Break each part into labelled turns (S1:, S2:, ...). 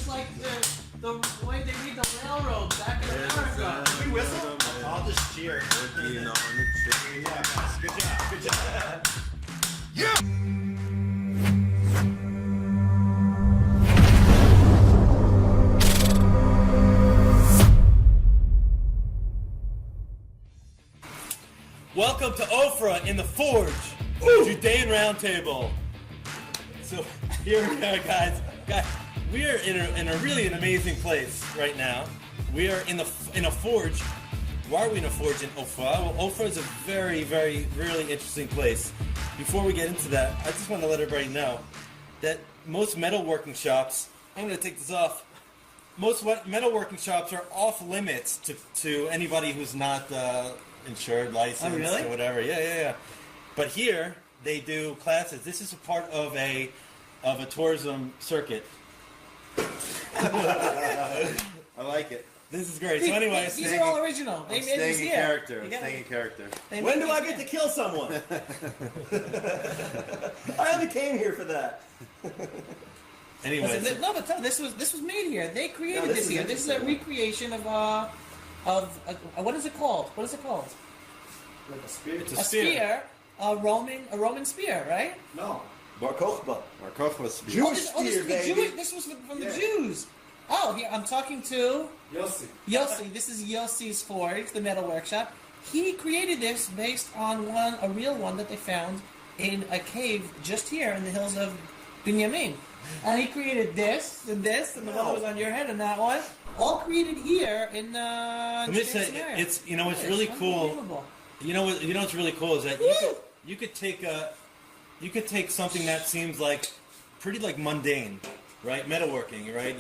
S1: just like the way they read the railroad back in America.
S2: Can we whistle? I'll just cheer.
S3: Working on the tree.
S2: Yeah, guys. Good job. Good job.
S3: Yeah!
S4: Welcome to Ofra in the Forge, Judean Roundtable. So here we are, guys. We are in a really an amazing place right now. We are in a forge. Why are we in a forge in Ofra? Well, Ofra is a very, very, really interesting place. Before we get into that, I just want to let everybody know that most metalworking shops. I'm going to take this off. Most metalworking shops are off limits to anybody who's not insured, licensed, or whatever. Yeah. But here they do classes. This is a part of a tourism circuit.
S3: I like it.
S4: This is great. So anyway,
S1: these are all original. They made this
S3: Staying in
S1: here.
S3: character. Staying in character.
S2: When do I get to kill someone? I only came here for that.
S4: Anyway,
S1: No, but this was made here. They created this here. This is a recreation of what is it called? What is it called?
S2: Like a spear.
S4: it's
S1: A spear, a Roman spear, right?
S2: No. Bar Kokhba.
S3: Our Kochva spear.
S2: Jewish spear, baby.
S1: This was from the Jews. Oh, here I'm talking to
S2: Yossi.
S1: Yossi. This is Yossi's Forge, the metal workshop. He created this based on a real one that they found in a cave just here in the hills of Binyamin. And he created this, and the one that was on your head, and that one. All created here in Samaria.
S4: it's really cool. You know what's really cool is that you could take something that seems like pretty like mundane, right? Metalworking, right?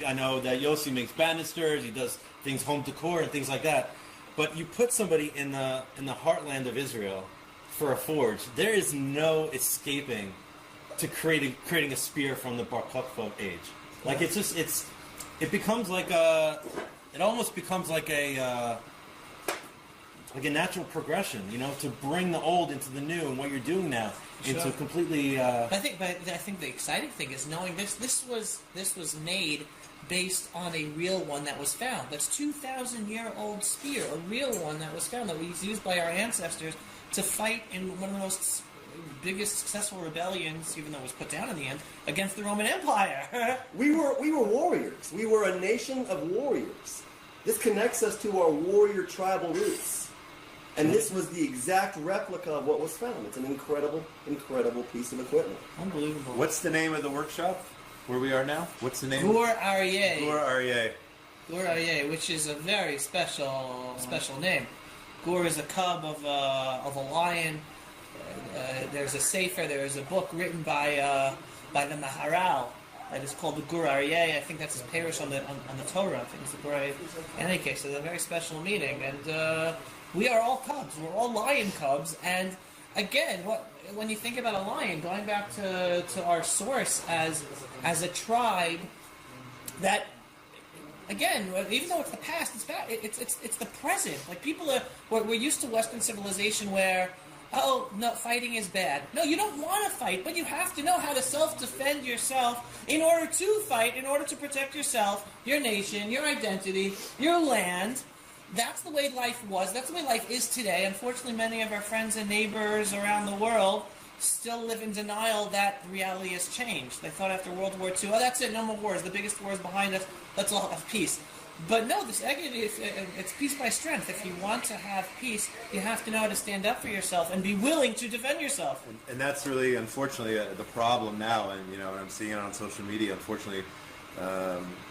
S4: I know that Yosi makes banisters, he does things home decor and things like that. But you put somebody in the heartland of Israel for a forge, there is no escaping to creating a spear from the Bar Kokhba age. Like it becomes like it almost becomes like a natural progression, to bring the old into the new and what you're doing now into completely.
S1: I think the exciting thing is knowing this was made based on a real one that was found. That's 2,000-year-old spear, a real one that was found that was used by our ancestors to fight in one of the most biggest successful rebellions, even though it was put down in the end, against the Roman Empire.
S2: We were warriors. We were a nation of warriors. This connects us to our warrior tribal roots. And this was the exact replica of what was found. It's an incredible, incredible piece of equipment.
S1: Unbelievable.
S3: What's the name of the workshop where we are now? What's the name?
S1: Gur-Arye.
S3: Gur-Arye.
S1: Gur-Arye, which is a very special name. Gur is a cub of a lion. There's a sefer, there's a book written by the Maharal that is called the Gur-Arye. I think that's his parish on the Torah. I think it's the Gur-Arye. In any case, it's a very special meeting, and we are all cubs. We're all lion cubs, and again, when you think about a lion, going back to our source as a tribe, that again, even though it's the past, it's bad. It's the present. Like we're used to Western civilization where, oh, no, fighting is bad. No, you don't want to fight, but you have to know how to self-defend yourself in order to fight, in order to protect yourself, your nation, your identity, your land. That's the way life was. That's the way life is today. Unfortunately, many of our friends and neighbors around the world still live in denial that reality has changed. They thought after World War II, oh, that's it, no more wars. The biggest war is behind us. Let's all have peace. But no, it's peace by strength. If you want to have peace, you have to know how to stand up for yourself and be willing to defend yourself.
S3: And that's really, unfortunately, the problem now. And I'm seeing it on social media. Unfortunately,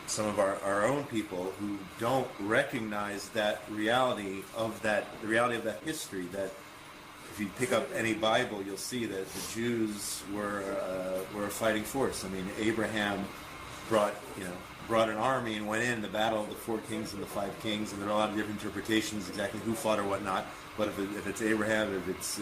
S3: some of our own people who don't recognize the reality of that history. That if you pick up any Bible, you'll see that the Jews were a fighting force. I mean, Abraham brought an army and went in the battle of the 4 kings and the 5 kings, and there are a lot of different interpretations exactly who fought or whatnot. But if it's Abraham, if it's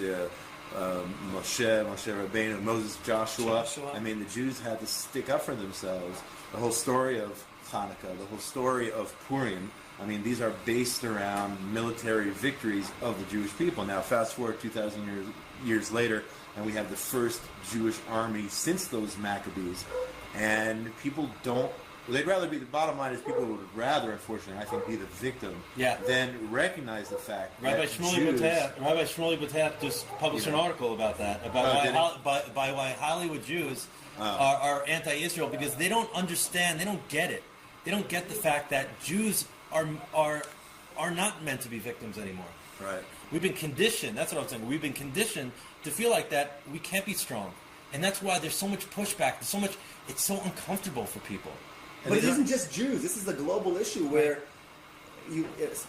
S3: Moshe Rabbeinu, Moses, Joshua, I mean, the Jews had to stick up for themselves. The whole story of Hanukkah, the whole story of Purim, I mean, these are based around military victories of the Jewish people. Now, fast forward 2,000 years later, and we have the first Jewish army since those Maccabees, and people don't They'd rather be, the bottom line is people would rather, unfortunately, I think, be the victim than recognize the fact
S4: Rabbi
S3: that Jews...
S4: Rabbi Shmuley Bathat just published an article about that, about why Hollywood Jews are anti-Israel, because they don't understand, they don't get it. They don't get the fact that Jews are not meant to be victims anymore.
S3: Right.
S4: We've been conditioned, that's what I'm saying, we've been conditioned to feel like that we can't be strong. And that's why there's so much pushback, it's so uncomfortable for people.
S2: But it isn't just Jews. This is a global issue where,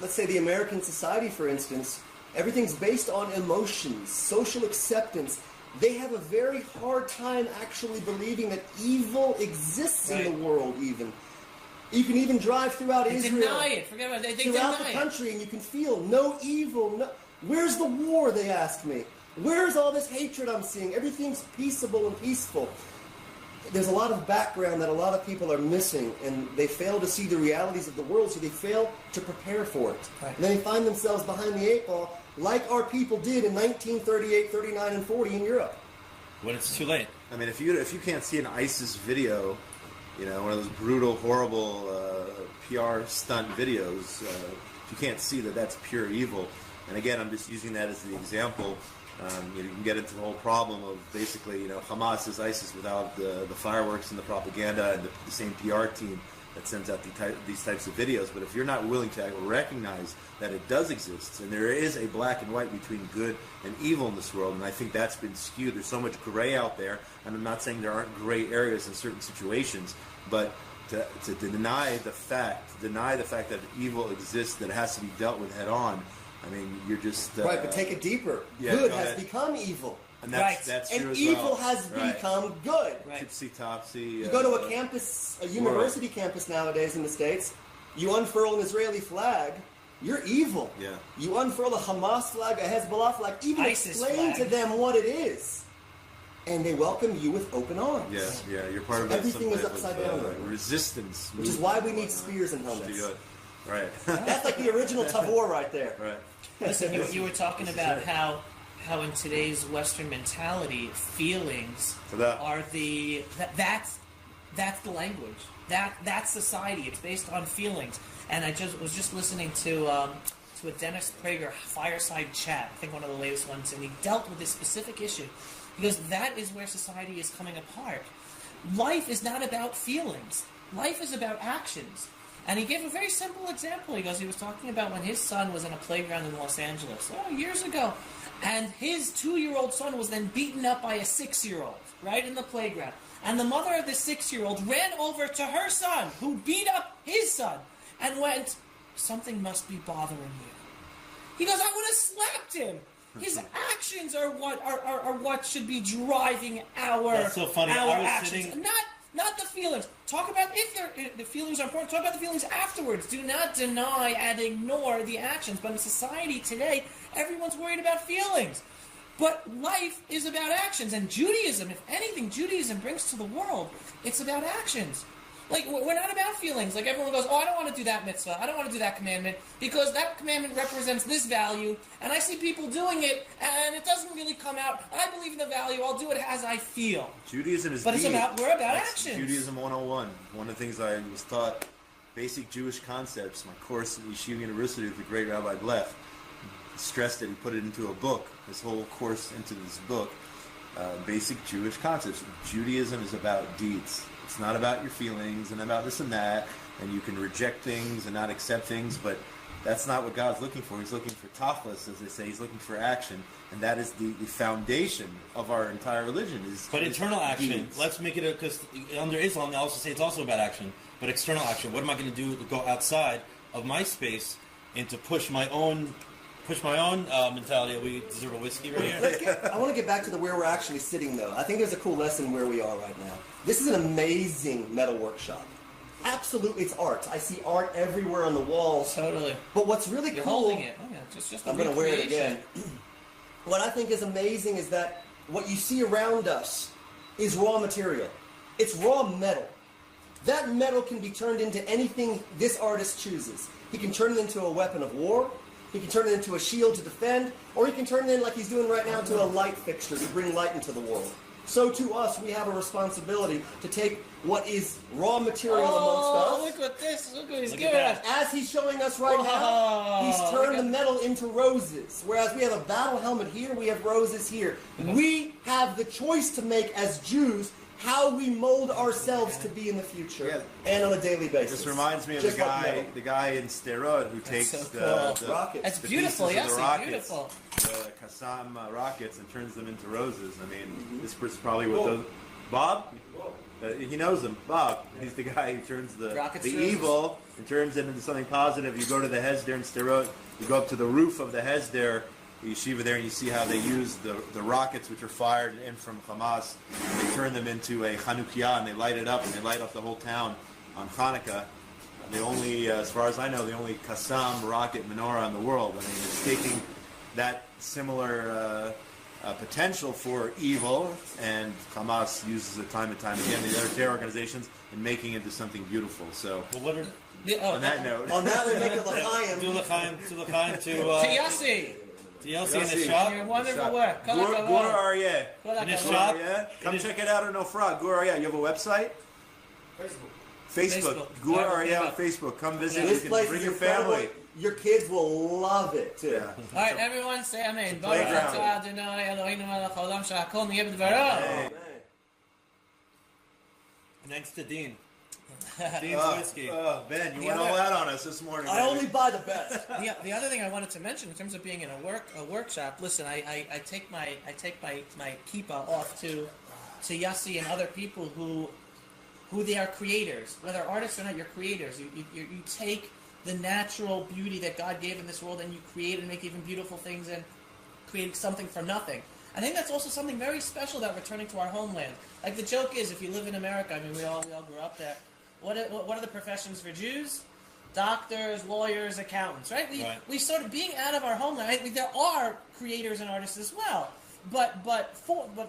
S2: let's say the American society, for instance, everything's based on emotions, social acceptance. They have a very hard time actually believing that evil exists in the world even. You can even drive throughout Israel.
S1: Deny it. Forget about it. They
S2: throughout
S1: deny
S2: the country, and you can feel no evil. No, where's the war, they ask me. Where's all this hatred I'm seeing? Everything's peaceable and peaceful. There's a lot of background that a lot of people are missing, and they fail to see the realities of the world, so they fail to prepare for it.
S1: Right.
S2: And then they find themselves behind the eight ball, like our people did in 1938, 39, and 40 in Europe.
S4: When it's too late.
S3: I mean, if you can't see an ISIS video, one of those brutal, horrible PR stunt videos, if you can't see that that's pure evil, and again, I'm just using that as the example. You can get into the whole problem of basically, Hamas is ISIS without the fireworks and the propaganda and the same PR team that sends out these types of videos. But if you're not willing to recognize that it does exist, and there is a black and white between good and evil in this world, and I think that's been skewed. There's so much gray out there, and I'm not saying there aren't gray areas in certain situations, but to deny the fact that evil exists, that it has to be dealt with head on. I mean, you're just...
S2: right, but take it deeper.
S3: Yeah,
S2: good has become evil.
S3: And that's true
S2: and
S3: as
S2: evil
S3: well.
S2: has become good.
S1: Right.
S3: Tipsy-topsy.
S2: You go to a campus, a university campus nowadays in the States, you unfurl an Israeli flag, you're evil.
S3: Yeah.
S2: You unfurl a Hamas flag, a Hezbollah flag, even
S1: ISIS
S2: explain
S1: flag.
S2: to them what it is. And they welcome you with open arms.
S3: Yeah, you're part of that.
S2: Everything is upside down right now.
S3: Resistance.
S2: Which is why we need spears and helmets.
S3: Right.
S2: That's like the original Tavor right there.
S3: Right.
S1: Listen, you were talking about how in today's Western mentality, feelings are that's the language. That's society. It's based on feelings. And I was just listening to a Dennis Prager fireside chat. I think one of the latest ones, and he dealt with this specific issue because that is where society is coming apart. Life is not about feelings. Life is about actions. And he gave a very simple example. He was talking about when his son was in a playground in Los Angeles, years ago, and his 2-year-old son was then beaten up by a 6-year-old, right, in the playground. And the mother of the 6-year-old ran over to her son, who beat up his son, and went, "Something must be bothering you." He goes, "I would have slapped him." His actions are what should be driving our
S4: That's so funny.
S1: our
S4: I was
S1: actions,
S4: sitting...
S1: not the feelings. Talk about if the feelings are important. Talk about the feelings afterwards. Do not deny and ignore the actions. But in society today, everyone's worried about feelings. But life is about actions. And Judaism, if anything, Judaism brings to the world, it's about actions. Like, we're not about feelings. Like, everyone goes, "Oh, I don't want to do that mitzvah. I don't want to do that commandment because that commandment represents this value, and I see people doing it, and it doesn't really come out. I believe in the value. I'll do it as I feel."
S3: Judaism is
S1: But we're about
S3: That's
S1: actions.
S3: Judaism 101. One of the things I was taught, basic Jewish concepts, my course at Yeshiva University with the great Rabbi Blum, stressed it. He put it into a book, his whole course into this book. Basic Jewish concepts. Judaism is about deeds. It's not about your feelings and about this and that, and you can reject things and not accept things, but that's not what God's looking for. He's looking for tachlis, as they say. He's looking for action, and that is the foundation of our entire religion.
S4: But internal action,
S3: deeds.
S4: let's make it because under Islam they also say it's also about action, but external action. What am I going to do to go outside of my space and to push my own mentality? We deserve a whiskey right here.
S2: I want to get back to where we're actually sitting, though. I think there's a cool lesson where we are right now. This is an amazing metal workshop. Absolutely, it's art. I see art everywhere on the walls.
S1: Totally.
S2: But what's really
S1: You're
S2: cool...
S1: holding it. Oh, yeah, just
S2: I'm going to wear it again. What I think is amazing is that what you see around us is raw material. It's raw metal. That metal can be turned into anything this artist chooses. He can turn it into a weapon of war. He can turn it into a shield to defend. Or he can turn it in, like he's doing right now, to a light fixture to bring light into the world. so to us we have a responsibility to take what is raw material amongst us.
S1: Look at this. Look what he's
S4: Look
S1: giving
S4: at
S1: us.
S2: As he's showing us right now, he's turned the metal into roses. Whereas we have a battle helmet here, we have roses here. We have the choice to make as Jews how we mold ourselves to be in the future and on a daily basis.
S3: This reminds me of
S2: Just
S3: the
S2: like
S3: guy,
S2: metal.
S3: the guy in Sterod who takes
S1: so
S3: the
S1: cool.
S2: Rockets.
S1: That's
S3: the
S1: beautiful,
S3: pieces of
S1: yes,
S3: the rockets,
S1: beautiful.
S3: the Qassam rockets, and turns them into roses. I mean, this is probably what those. Bob, he knows him. Bob, he's the guy who turns the
S1: Rockets
S3: the
S1: to roses.
S3: evil and turns it into something positive. You go to the Hesder in Sterod, you go up to the roof of the Hesder yeshiva there, and you see how they use the rockets which are fired in from Hamas, and they turn them into a Chanukiah, and they light it up, and they light up the whole town on Hanukkah. The only, as far as I know, the only Qassam rocket menorah in the world. I mean, it's taking that similar potential for evil, and Hamas uses it time and time again, the other terror organizations, and making it into something beautiful. So,
S4: Well, what are
S3: on that note,
S2: On that we make it
S4: do
S2: l'chaim.
S4: l'chaim
S1: To Yossi.
S4: to Yossi in the
S3: Yossi.
S4: shop?
S1: Your wonderful work. Kol hakavod.
S3: Gur-Arye.
S1: Kol
S4: In his
S1: hakavod.
S4: shop?
S3: Gur-Arye. Come
S4: It is-
S3: check it out on Ofra. Gur-Arye. You have a website? Facebook.
S1: Facebook.
S3: Gur-Arye on Facebook. Come visit.
S2: This
S3: You can
S2: place
S3: bring
S2: is
S3: your
S2: incredible.
S3: family.
S2: Your kids will love it too.
S3: Yeah.
S1: All right, everyone, say amen.
S3: playground.
S1: Baruch atah Adonai Eloheinu melech haolam shehakol niyeh b'dvaro.
S3: Hey.
S4: Next to Dean. Dean's whiskey.
S3: Ben, you
S1: The
S3: went
S1: other-
S3: all out on us this morning.
S2: I
S3: baby.
S2: only buy the best.
S1: The other thing I wanted to mention in terms of being in a workshop. Listen, I take my kippah off to Yossi and other people who they are creators, whether artists or not. You're creators. You take the natural beauty that God gave in this world and you create and make even beautiful things and create something from nothing. I think that's also something very special about returning to our homeland. Like the joke is, if you live in America, I mean, we all grew up there. What are the professions for Jews? Doctors, lawyers, accountants, right? We sort of being out of our homeland. I mean, there are creators and artists as well, but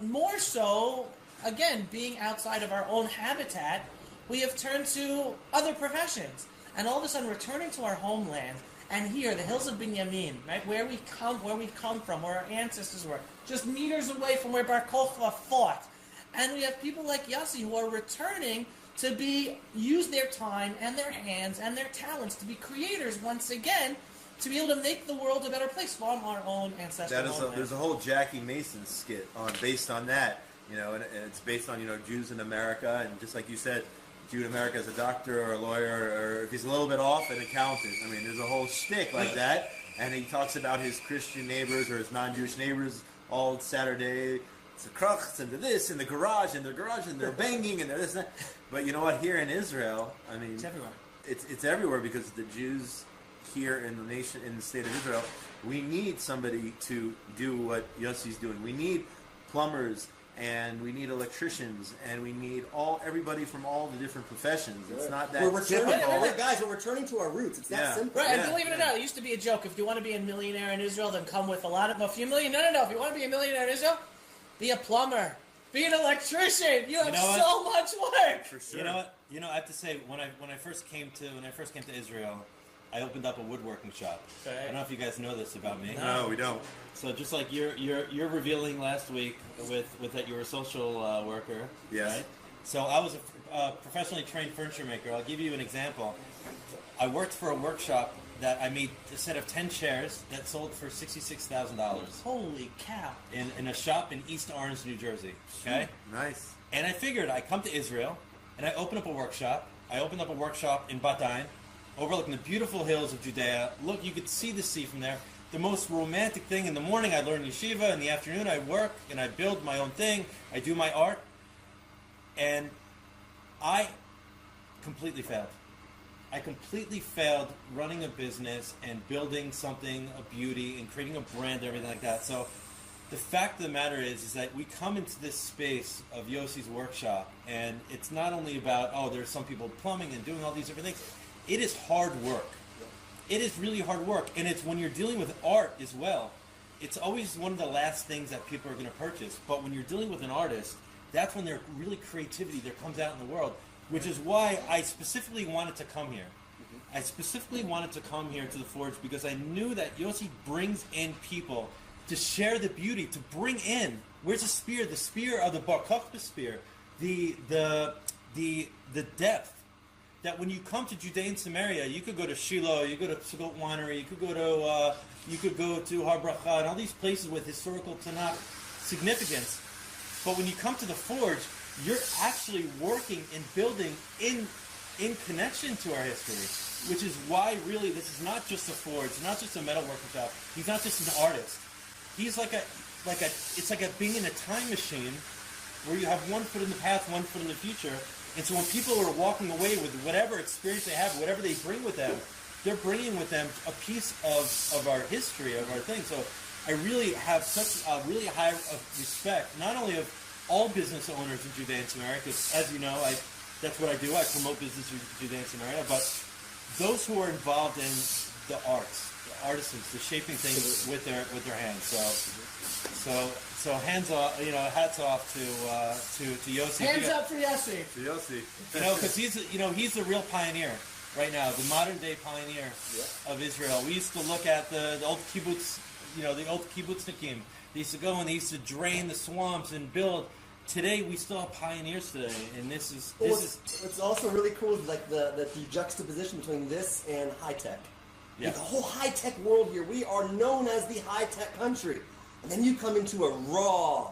S1: more so, again, being outside of our own habitat, we have turned to other professions, and all of a sudden, returning to our homeland. And here, the hills of Binyamin, right, where we come from, where our ancestors were, just meters away from where Bar Kokhba fought, and we have people like Yossi who are returning to use their time and their hands and their talents to be creators once again, to be able to make the world a better place from our own ancestral homeland.
S3: There's a whole Jackie Mason skit based on that, and it's based on Jews in America, and just like you said, Jew in America as a doctor or a lawyer, or if he's a little bit off, an accountant. I mean, there's a whole shtick like that, and he talks about his Christian neighbors or his non-Jewish neighbors all Saturday. It's the crux and this in the garage, and they're banging and they're this and that. But you know what? Here in Israel, I mean,
S1: It's everywhere.
S3: It's everywhere because the Jews here in the state of Israel, we need somebody to do what Yossi's doing. We need plumbers, and we need electricians, and we need everybody from all the different professions. It's not that
S2: We're returning,
S3: typical.
S2: guys. We're returning to our roots. It's that simple.
S1: Right, and
S3: Yeah,
S1: believe it or not, it used to be a joke. If you want to be a millionaire in Israel, then come with a lot of If you want to be a millionaire in Israel, be a plumber, be an electrician. You have so much work.
S3: For sure.
S4: You know what? I have to say, when I first came to Israel, I opened up a woodworking shop.
S1: Okay.
S4: I don't know if you guys know this about me.
S3: No, we don't.
S4: So just like you're revealing last week with that you were a social worker.
S3: Yes.
S4: Right? So I was a professionally trained furniture maker. I'll give you an example. I worked for a workshop that I made a set of 10 chairs that sold for $66,000
S1: Holy cow.
S4: in a shop in East Orange, New Jersey. Okay.
S3: Nice.
S4: And I figured I'd come to Israel, and I opened up a workshop. I opened up a workshop in Bat Ain, overlooking the beautiful hills of Judea. Look, you could see the sea from there. The most romantic thing. In the morning, I learn yeshiva. In the afternoon, I work, and I build my own thing. I do my art. And I completely failed. I completely failed running a business and building something of beauty and creating a brand and everything like that. So the fact of the matter is that we come into this space of Yossi's workshop, and it's not only about, there's some people plumbing and doing all these different things. It is hard work. It is really hard work. And it's when you're dealing with art as well, it's always one of the last things that people are going to purchase. But when you're dealing with an artist, that's when their really creativity there comes out in the world, which is why I specifically wanted to come here. I specifically wanted to come here to the Forge because I knew that Yossi brings in people to share the beauty, to bring in. Where's the spear? The spear of the Bar Kokhba spear, the depth. That when you come to Judea and Samaria, you could go to Shiloh, you could go to Sukkot Winery, you could go to Har Bracha, and all these places with historical Tanakh significance. But when you come to the Forge, you're actually working and building in connection to our history, which is why really this is not just a forge, not just a metalworking shop. He's not just an artist. He's it's like being in a time machine where you have one foot in the past, one foot in the future. And so when people are walking away with whatever experience they have, whatever they bring with them, they're bringing with them a piece of our history, of our thing. So I really have such a really high respect, not only of all business owners in Judea and Samaria, because as you know, that's what I do. I promote business in Judea and Samaria, but those who are involved in the arts, the artisans, the shaping things with their hands. So hands off, hats off to Yosi.
S1: Hands up for Yossi.
S3: To Yosi.
S4: Because he's a real pioneer right now, the modern day pioneer of Israel. We used to look at the old kibbutz, the old kibbutznikim. They used to go and they used to drain the swamps and build. Today we still have pioneers today, and this is.
S2: What's also really cool is like the juxtaposition between this and high tech.
S4: Yeah.
S2: Like the whole high tech world here, we are known as the high tech country. And then you come into a raw,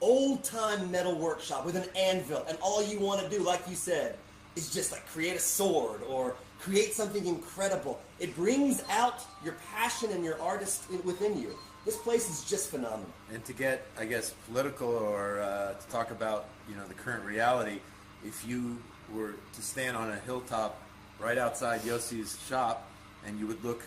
S2: old-time metal workshop with an anvil, and all you want to do, like you said, is just like create a sword or create something incredible. It brings out your passion and your artist within you. This place is just phenomenal.
S3: And to get, I guess, political or to talk about, the current reality, if you were to stand on a hilltop right outside Yossi's shop and you would look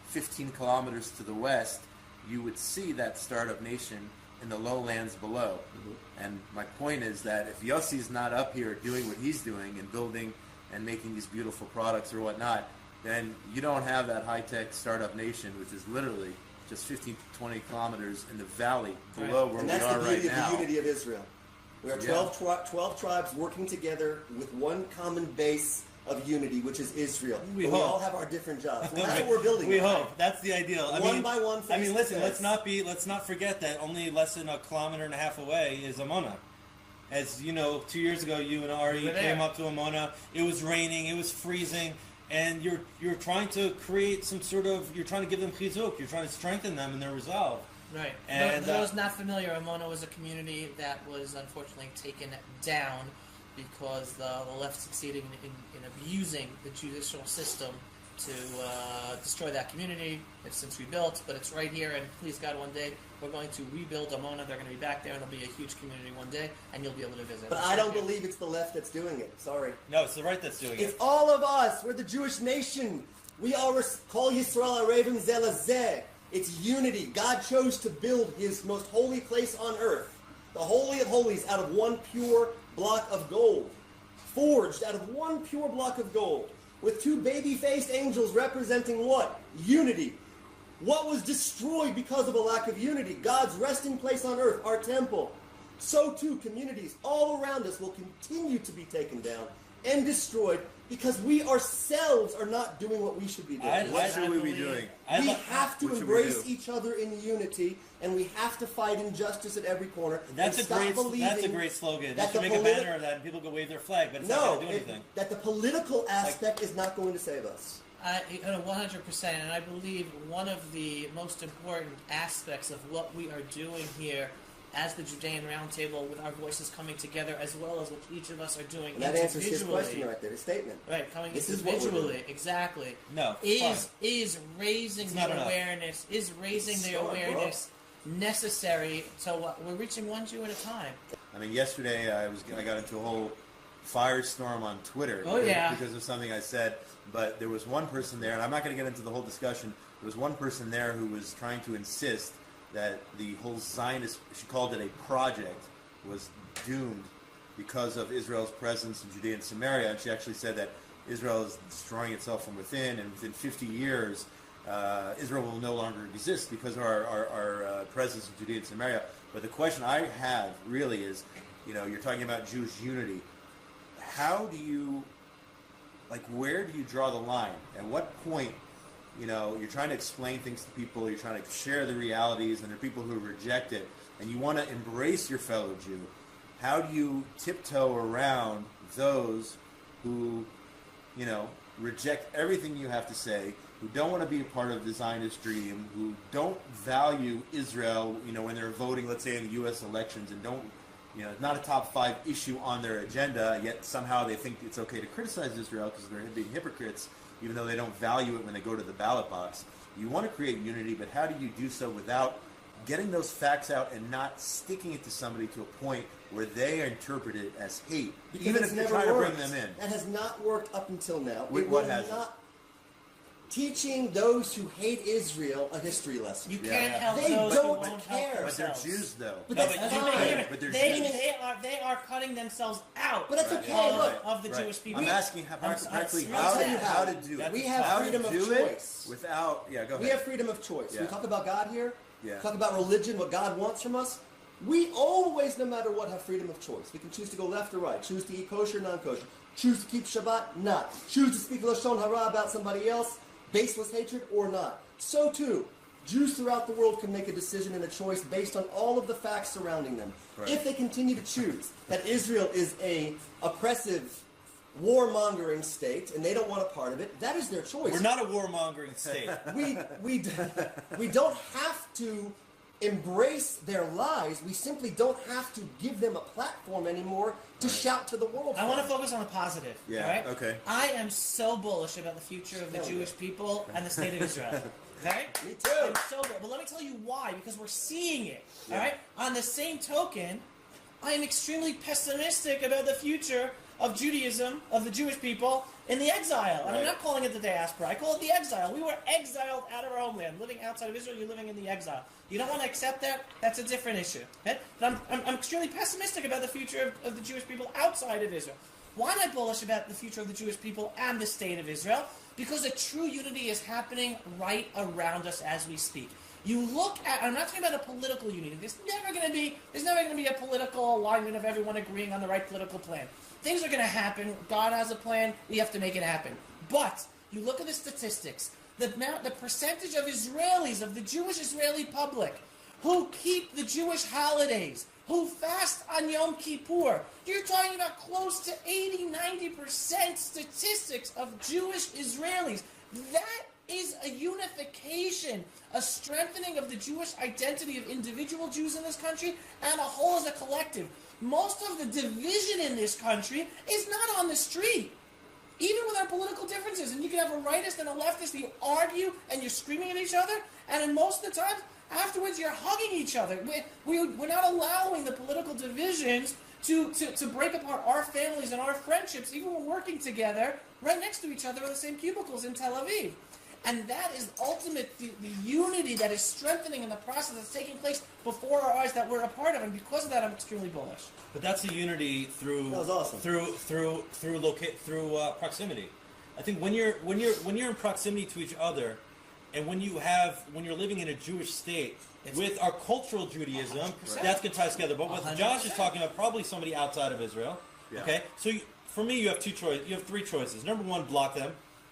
S3: 15 kilometers to the west, you would see that startup nation in the lowlands below. Mm-hmm. And my point is that if Yossi's not up here doing what he's doing and building and making these beautiful products or whatnot, then you don't have that high-tech startup nation, which is literally just 15 to 20 kilometers in the valley below where we are right now.
S2: And that's the beauty of the unity of Israel. We are 12 tribes working together with one common base of unity, which is Israel. We all have our different jobs. And that's what we're building.
S4: We hope. That's the ideal.
S2: One by one.
S4: Listen. Let's not forget that only less than a kilometer and a half away is Amona. As you know, 2 years ago, you and Ari came up to Amona. It was raining. It was freezing, and you're trying to create some sort of. You're trying to give them chizuk. You're trying to strengthen them in their resolve.
S1: Right.
S4: And
S1: for those not familiar, Amona was a community that was unfortunately taken down because the left succeeded in abusing the judicial system to destroy that community. It's since rebuilt, but it's right here, and please God, one day we're going to rebuild Amona. They're going to be back there, and there'll be a huge community one day, and you'll be able to visit.
S2: But I don't believe it's the left that's doing it. Sorry.
S4: No, it's the right that's doing it.
S2: It's all of us. We're the Jewish nation. We all call Yisrael Arevim Zelazeh. It's unity. God chose to build His most holy place on earth, the Holy of Holies, out of one pure block of gold, forged out of one pure block of gold, with two baby-faced angels representing what? Unity. What was destroyed because of a lack of unity? God's resting place on earth, our temple. So too, communities all around us will continue to be taken down and destroyed because we ourselves are not doing what we should be doing.
S3: What should we be doing?
S2: We have to embrace each other in unity, and we have to fight injustice at every corner.
S4: That's a great slogan. They should make a banner of that, and people go wave their flag, but it's not going to do anything.
S2: That the political aspect is not going to save us.
S1: 100%, and I believe one of the most important aspects of what we are doing here as the Judean Roundtable, with our voices coming together, as well as what each of us are doing
S2: and that answers his question right there, his statement.
S1: Right, coming individually, exactly.
S4: No,
S1: is raising the awareness, necessary. So we're reaching one Jew at a time.
S3: I mean, yesterday I got into a whole firestorm on Twitter because of something I said. But there was one person there, and I'm not going to get into the whole discussion. There was one person there who was trying to insist that the whole Zionist, she called it a project, was doomed because of Israel's presence in Judea and Samaria. And she actually said that Israel is destroying itself from within, and within 50 years, Israel will no longer exist because of our presence in Judea and Samaria. But the question I have really is, you're talking about Jewish unity. How do you, where do you draw the line? At what point you're trying to explain things to people, you're trying to share the realities, and there are people who reject it, and you want to embrace your fellow Jew. How do you tiptoe around those who, reject everything you have to say, who don't want to be a part of the Zionist dream, who don't value Israel, when they're voting, let's say, in the U.S. elections, and don't, not a top 5 issue on their agenda, yet somehow they think it's okay to criticize Israel because they're being hypocrites, even though they don't value it when they go to the ballot box. You want to create unity, but how do you do so without getting those facts out and not sticking it to somebody to a point where they interpret it as hate,
S2: Because
S3: even
S2: it's
S3: if they're
S2: never
S3: trying to bring
S2: worked.
S3: them in?
S2: That has not worked up until now.
S3: What has it?
S2: Teaching those who hate Israel a history lesson.
S1: You can't help
S2: They
S1: those
S2: don't
S1: who won't
S2: care.
S1: help
S3: But they're
S1: themselves.
S3: Jews, though.
S2: But
S1: No,
S2: that's
S1: but
S2: fine.
S3: But they're
S1: they,
S3: Jews.
S1: they are cutting themselves out
S2: But that's
S3: Right.
S2: okay.
S1: of,
S2: Look,
S1: of the
S3: Right.
S1: Jewish people.
S3: I'm asking practically how
S2: tell you
S3: to
S2: how.
S3: do it.
S2: We have
S3: How
S2: freedom
S3: to
S2: of
S3: do it
S2: choice.
S3: without. Yeah, go ahead.
S2: We have freedom of choice.
S3: Yeah.
S2: We talk about God here.
S3: Yeah.
S2: Talk about religion, what God wants from us. We always, no matter what, have freedom of choice. We can choose to go left or right. Choose to eat kosher, non-kosher. Choose to keep Shabbat, not. Choose to speak Lashon Hara about somebody else, baseless hatred, or not. So too, Jews throughout the world can make a decision and a choice based on all of the facts surrounding them.
S3: Right.
S2: If they continue to choose that Israel is a oppressive, warmongering state, and they don't want a part of it, that is their choice.
S4: We're not a warmongering state.
S2: we don't have to embrace their lies. We simply don't have to give them a platform anymore to shout to the world.
S1: I want to
S2: from.
S1: focus on the positive.
S3: Yeah,
S1: all right?
S3: okay.
S1: I am so bullish about the future of the
S2: Hell
S1: Jewish
S2: yeah.
S1: people and the state of Israel. Okay?
S2: Me too.
S1: I'm so bullish. But let me tell you why. Because we're seeing it. All right? On the same token, I am extremely pessimistic about the future of Judaism, of the Jewish people, in the exile. And I'm
S3: Right.
S1: not calling it the diaspora. I call it the exile. We were exiled out of our homeland. Living outside of Israel, you're living in the exile. You don't want to accept that? That's a different issue. Okay? But I'm extremely pessimistic about the future of the Jewish people outside of Israel. Why am I bullish about the future of the Jewish people and the state of Israel? Because a true unity is happening right around us as we speak. You look at, I'm not talking about a political unity. There's never going to be a political alignment of everyone agreeing on the right political plan. Things are going to happen. God has a plan. We have to make it happen. But you look at the statistics. The percentage of Israelis, of the Jewish Israeli public, who keep the Jewish holidays, who fast on Yom Kippur. You're talking about close to 80-90% statistics of Jewish Israelis. That is a unification, a strengthening of the Jewish identity of individual Jews in this country and a whole as a collective. Most of the division in this country is not on the street. Even with our political differences, and you can have a rightist and a leftist, you argue and you're screaming at each other, and in most of the time, afterwards you're hugging each other. We're not allowing the political divisions to break apart our families and our friendships, even when we're working together right next to each other in the same cubicles in Tel Aviv. And that is the unity that is strengthening in the process that's taking place before our eyes that we're a part of, and because of that, I'm extremely bullish.
S4: But that's the unity through
S2: That was awesome.
S4: through proximity. I think when you're in proximity to each other, and when you're living in a Jewish state with our cultural Judaism, that's going to tie us together. But what
S1: 100%.
S4: Josh is talking about, probably somebody outside of Israel.
S3: Yeah.
S4: Okay, so for me, you have three choices. Number one, block them.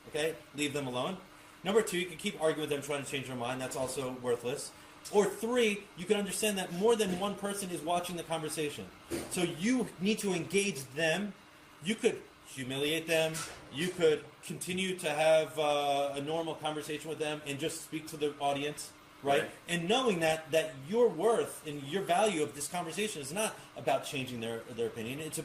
S4: Okay, leave them alone. Number two, you can keep arguing with them, trying to change their mind. That's also worthless. Or three, you can understand that more than one person is watching the conversation. So you need to engage them. You could humiliate them. You could continue to have a normal conversation with them and just speak to the audience, right? And knowing that your worth and your value of this conversation is not about changing their opinion. It's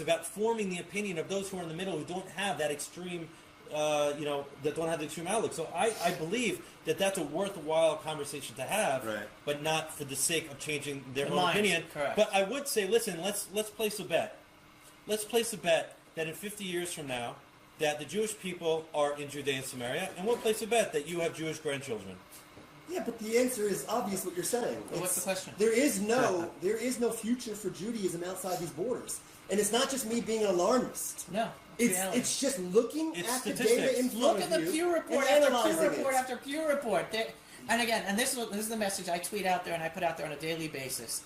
S4: about forming the opinion of those who are in the middle who don't have that extreme that don't have the extreme outlook. So I believe that that's a worthwhile conversation to have,
S3: Right.
S4: but not for the sake of changing their own
S1: minds,
S4: opinion.
S1: correct.
S4: But I would say, listen, let's place a bet. Let's place a bet that in 50 years from now, that the Jewish people are in Judea and Samaria, and we'll place a bet that you have Jewish grandchildren.
S2: Yeah, but the answer is obvious what you're saying.
S1: Well, what's the question?
S2: There is no future for Judaism outside these borders. And it's not just me being an alarmist.
S1: No.
S2: It's just looking
S4: It's
S2: at the
S4: statistics.
S2: data in
S1: Look
S2: front
S1: at
S2: of
S1: the
S2: you
S1: Pew report
S2: and
S1: after Pew
S2: analyzing
S1: report
S2: it.
S1: after Pew report. And again, and this is the message I tweet out there and I put out there on a daily basis.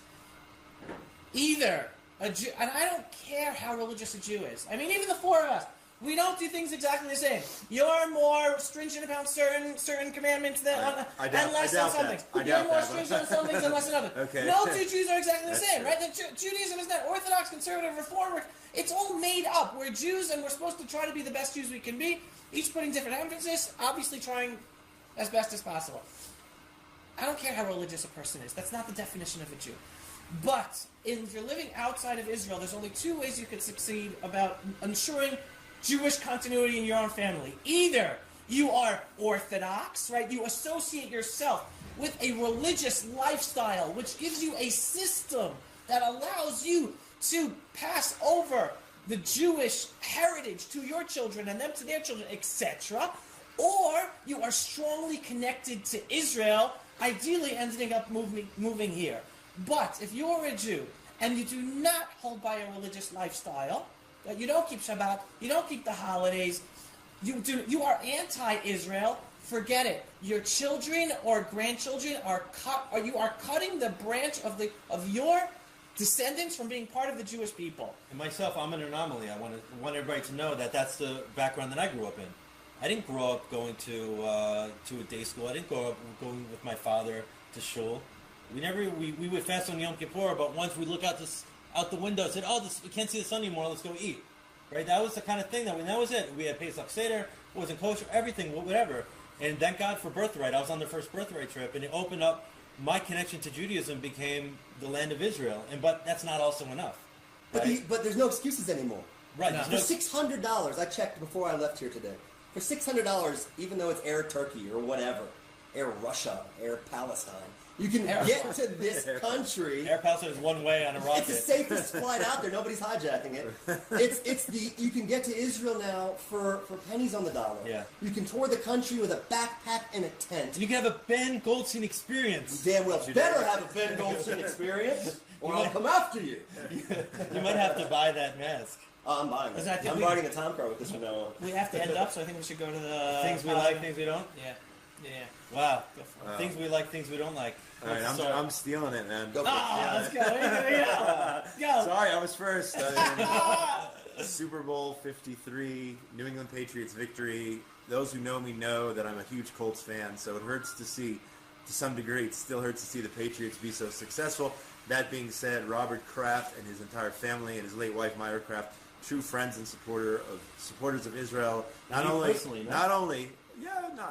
S1: Either a Jew, and I don't care how religious a Jew is. I mean, even the four of us, We don't do things exactly the same. You're more stringent about certain commandments and less on some things. You're more stringent on some things and less on others.
S3: Okay.
S1: No two Jews are exactly the same,
S3: true.
S1: right? Judaism is not Orthodox, conservative, reformer. It's all made up. We're Jews, and we're supposed to try to be the best Jews we can be, each putting different emphasis, obviously trying as best as possible. I don't care how religious a person is. That's not the definition of a Jew. But if you're living outside of Israel, there's only two ways you could succeed about ensuring Jewish continuity in your own family. Either you are Orthodox, right? You associate yourself with a religious lifestyle, which gives you a system that allows you to pass over the Jewish heritage to your children and them to their children, etc. Or you are strongly connected to Israel, ideally ending up moving here. But if you're a Jew and you do not hold by a religious lifestyle, you don't keep Shabbat, you don't keep the holidays, you are anti-Israel, forget it. Your children or grandchildren are cutting the branch of your descendants from being part of the Jewish people.
S4: And myself, I'm an anomaly. I want everybody to know that that's the background that I grew up in. I didn't grow up going to a day school. I didn't grow up going with my father to shul. We would fast on Yom Kippur, but once we look out the window and said, we can't see the sun anymore, let's go eat. Right? That was the kind of thing that was it. We had Pesach Seder, it wasn't kosher, everything, whatever. And thank God for birthright. I was on the first birthright trip, and it opened up. My connection to Judaism became the land of Israel, but that's not also enough. Right?
S2: But there's no excuses anymore.
S4: Right.
S1: No.
S2: For $600, I checked before I left here today. For $600, even though it's Air Turkey or whatever, Air Russia, Air Palestine, you can get to this country.
S4: Air Palestine is one way on a rocket.
S2: It's the safest flight out there. Nobody's hijacking it. You can get to Israel now for pennies on the dollar.
S4: Yeah.
S2: You can tour the country with a backpack and a tent.
S4: You can have a Ben Goldstein experience.
S2: You damn well better have a Ben Goldstein experience, or I'll come after you.
S4: You might have to buy that mask.
S2: I'm buying it. I'm riding a Tom car with this from now on.
S1: We have to end up, so I think we should go to the...
S4: Things we like, things we don't?
S1: Yeah.
S4: Wow. Things we like, things we don't like.
S3: All right, I'm stealing it, man.
S2: Go for it.
S1: Let's go. Go.
S3: Sorry, I was first. Super Bowl 53, New England Patriots victory. Those who know me know that I'm a huge Colts fan, so it hurts to see, to some degree, it still hurts to see the Patriots be so successful. That being said, Robert Kraft and his entire family and his late wife Myra Kraft, true friends and supporters of Israel. I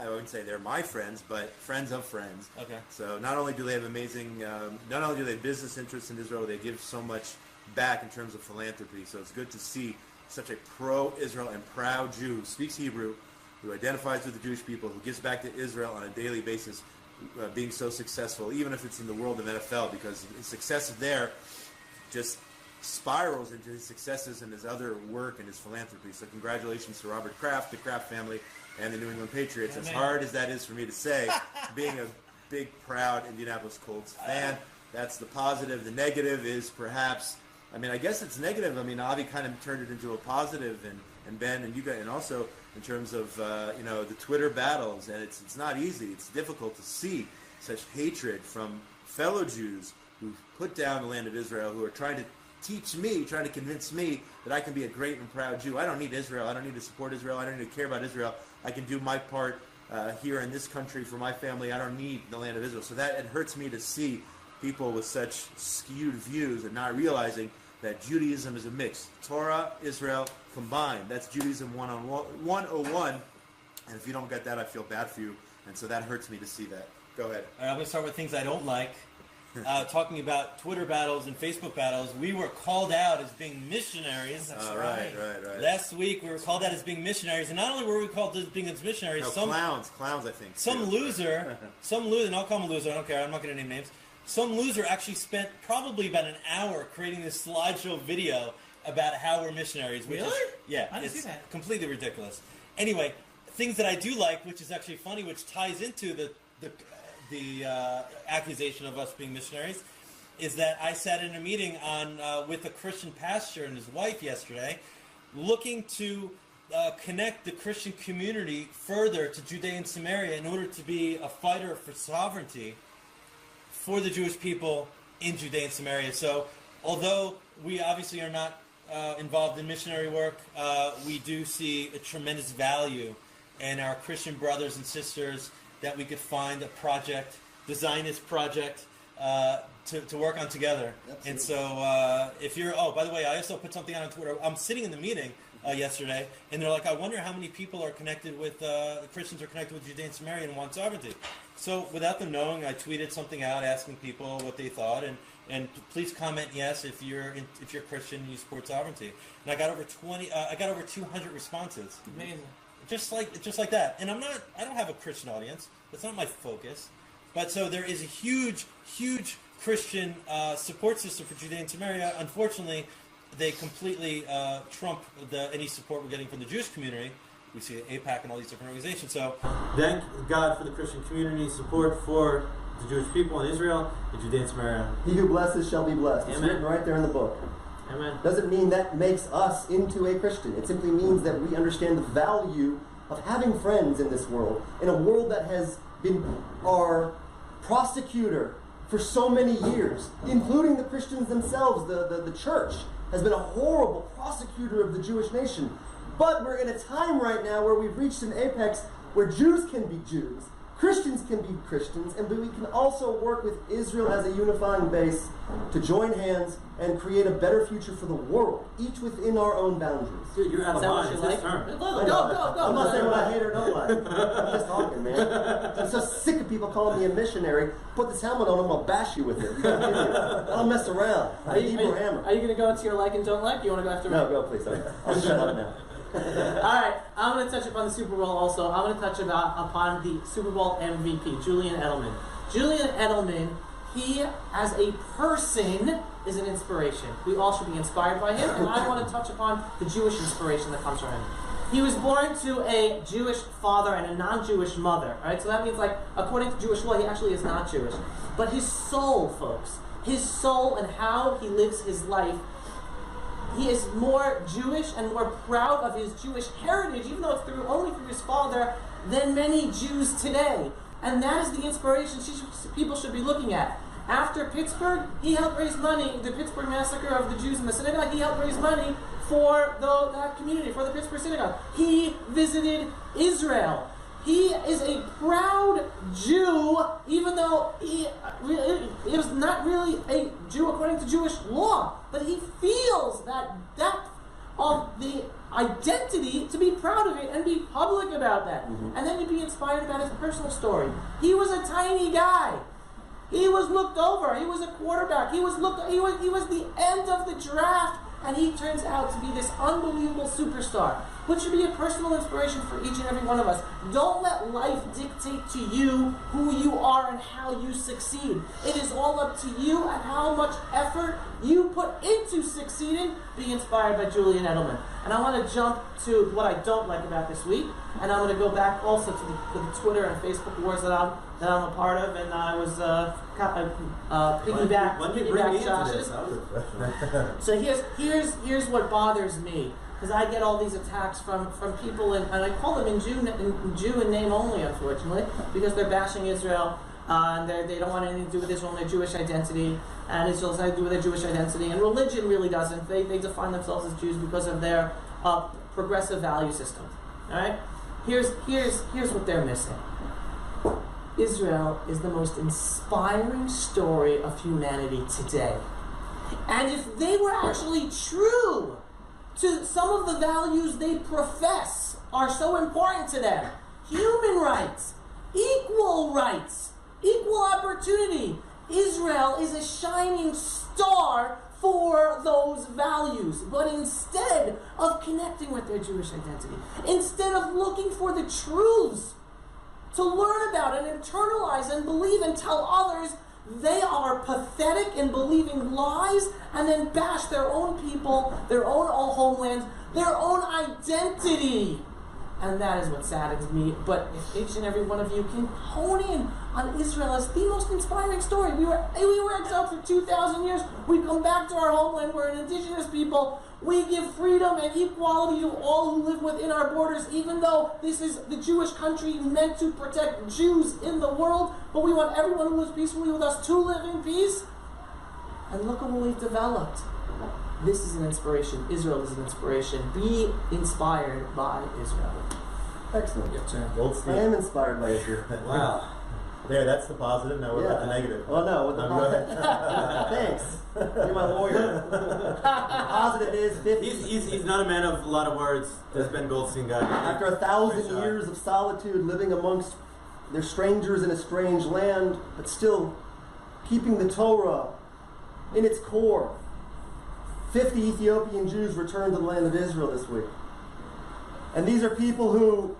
S3: wouldn't say they're my friends, but friends of friends.
S4: Okay.
S3: So not only do they have amazing, not only do they have business interests in Israel, they give so much back in terms of philanthropy. So it's good to see such a pro-Israel and proud Jew who speaks Hebrew, who identifies with the Jewish people, who gives back to Israel on a daily basis, being so successful, even if it's in the world of NFL, because his success there just spirals into his successes and his other work and his philanthropy. So congratulations to Robert Kraft, the Kraft family, and the New England Patriots. As hard as that is for me to say, being a big, proud Indianapolis Colts fan, that's the positive. The negative is perhaps, I guess it's negative. Avi kind of turned it into a positive, and Ben and you guys, and also in terms of the Twitter battles, and it's not easy. It's difficult to see such hatred from fellow Jews who put down the land of Israel, who are trying to convince me that I can be a great and proud Jew. I don't need Israel. I don't need to support Israel. I don't need to care about Israel. I can do my part here in this country for my family. I don't need the land of Israel. So it hurts me to see people with such skewed views and not realizing that Judaism is a mix. Torah, Israel, combined. That's Judaism 101. And if you don't get that, I feel bad for you. And so that hurts me to see that. Go ahead.
S4: All right, I'm going to start with things I don't like. Talking about Twitter battles and Facebook battles, we were called out as being missionaries.
S3: Right.
S4: Last week we were called out as being missionaries, and not only were we called as being missionaries,
S3: clowns, I think.
S4: Some loser, and I'll call him a loser, I don't care, I'm not going to name names. Some loser actually spent probably about an hour creating this slideshow video about how we're missionaries.
S1: Really? I didn't see
S4: It's
S1: that.
S4: completely ridiculous. Anyway, things that I do like, which is actually funny, which ties into the accusation of us being missionaries, is that I sat in a meeting with a Christian pastor and his wife yesterday, looking to connect the Christian community further to Judea and Samaria in order to be a fighter for sovereignty for the Jewish people in Judea and Samaria. So, although we obviously are not involved in missionary work, we do see a tremendous value in our Christian brothers and sisters that we could find a project, the Zionist project, to work on together.
S2: Absolutely.
S4: And so if you're, oh, by the way, I also put something on Twitter. I'm sitting in the meeting yesterday, and they're like, I wonder how many people are connected with, Christians are connected with Judean Samaria and want sovereignty. So without them knowing, I tweeted something out asking people what they thought, and please comment yes if you're Christian and you support sovereignty. And I got over 200 responses.
S1: Amazing.
S4: Just like that. And I don't have a Christian audience. That's not my focus. But so there is a huge Christian support system for Judean Samaria. Unfortunately, they completely trump any support we're getting from the Jewish community. We see AIPAC and all these different organizations. So thank God for the Christian community support for the Jewish people in Israel and Judean Samaria.
S2: He who blesses shall be blessed. It's
S4: Amen.
S2: written right there in the book.
S4: Amen.
S2: Doesn't mean that makes us into a Christian. It simply means that we understand the value of having friends in this world, in a world that has been our prosecutor for so many years, including the Christians themselves. The church has been a horrible prosecutor of the Jewish nation. But we're in a time right now where we've reached an apex where Jews can be Jews, Christians can be Christians, and we can also work with Israel as a unifying base to join hands and create a better future for the world, each within our own boundaries.
S4: Dude, you're out of line. It's his turn.
S2: Go. I'm not saying what I hate or don't like. I'm just talking, man. I'm so sick of people calling me a missionary. Put this helmet on, I'm going to bash you with it. I don't mess around.
S5: Are you going to go into your like and don't like? You want to go after me?
S2: No, go please. I'll shut up now.
S5: Alright, I'm going to touch upon the Super Bowl also. I'm going to touch upon the Super Bowl MVP, Julian Edelman. Julian Edelman, he as a person is an inspiration. We all should be inspired by him, and I want to touch upon the Jewish inspiration that comes from him. He was born to a Jewish father and a non-Jewish mother. Alright, so that means, like, according to Jewish law, he actually is not Jewish. But his soul, folks, his soul and how he lives his life, he is more Jewish and more proud of his Jewish heritage, even though it's only through his father, than many Jews today. And that is the inspiration people should be looking at. After Pittsburgh, he helped raise money, the Pittsburgh massacre of the Jews in the synagogue, he helped raise money for that community, for the Pittsburgh synagogue. He visited Israel. He is a proud Jew, even though he is not really a Jew according to Jewish law. But he feels that depth of the identity to be proud of it and be public about that. Mm-hmm. And then to be inspired about his personal story. He was a tiny guy. He was looked over. He was a quarterback. He was the end of the draft. And he turns out to be this unbelievable superstar, which should be a personal inspiration for each and every one of us. Don't let life dictate to you who you are and how you succeed. It is all up to you and how much effort you put into succeeding. Be inspired by Julian Edelman. And I want to jump to what I don't like about this week, and I'm going to go back also to the Twitter and Facebook wars that I'm a part of, and I was piggyback Josh's. So here's what bothers me, because I get all these attacks from people, and I call them in Jew in name only, unfortunately, because they're bashing Israel, and they don't want anything to do with Israel and their Jewish identity, and Israel has nothing to do with their Jewish identity, and religion really doesn't. They define themselves as Jews because of their progressive value system. All right, here's what they're missing. Israel is the most inspiring story of humanity today. And if they were actually true to some of the values they profess are so important to them, human rights, equal opportunity, Israel is a shining star for those values. But instead of connecting with their Jewish identity, instead of looking for the truths to learn about and internalize and believe and tell others, they are pathetic in believing lies and then bash their own people, their own homelands, their own identity. And that is what saddens me. But if each and every one of you can hone in on Israel as the most inspiring story. We were exiled for 2,000 years. We come back to our homeland. We're an indigenous people. We give freedom and equality to all who live within our borders, even though this is the Jewish country meant to protect Jews in the world. But we want everyone who lives peacefully with us to live in peace. And look at what we've developed. this is an inspiration. Israel is an inspiration. Be inspired by Israel.
S2: Excellent.
S6: Goldstein.
S2: I am inspired by Israel.
S6: Wow. There, that's the positive. Now we're about the negative.
S2: Oh no, with the positive. Thanks. You're my lawyer. Positive is 50.
S6: He's not a man of a lot of words. This Ben Goldstein guy.
S2: After 1,000 years of solitude, living amongst their strangers in a strange land, but still keeping the Torah in its core, 50 Ethiopian Jews returned to the land of Israel this week. And these are people who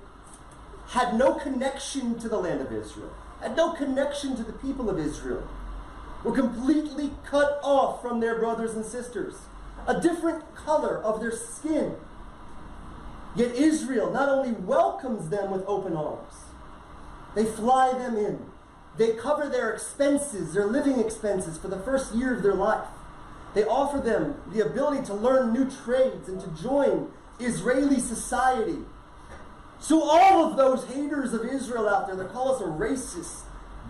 S2: had no connection to the land of Israel, had no connection to the people of Israel, were completely cut off from their brothers and sisters, a different color of their skin. Yet Israel not only welcomes them with open arms, they fly them in. They cover their expenses, their living expenses for the first year of their life. They offer them the ability to learn new trades and to join Israeli society. So all of those haters of Israel out there that call us a racist,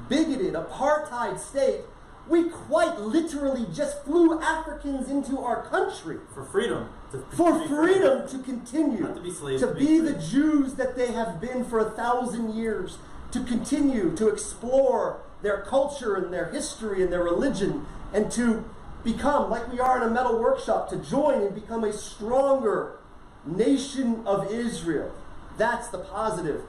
S2: bigoted, apartheid state, we quite literally just flew Africans into our country.
S6: For freedom.
S2: For freedom to continue.
S6: Not to be slaves.
S2: To be the Jews that they have been for 1,000 years. To continue to explore their culture and their history and their religion. And to become, like we are in a metal workshop, to join and become a stronger nation of Israel. That's the positive.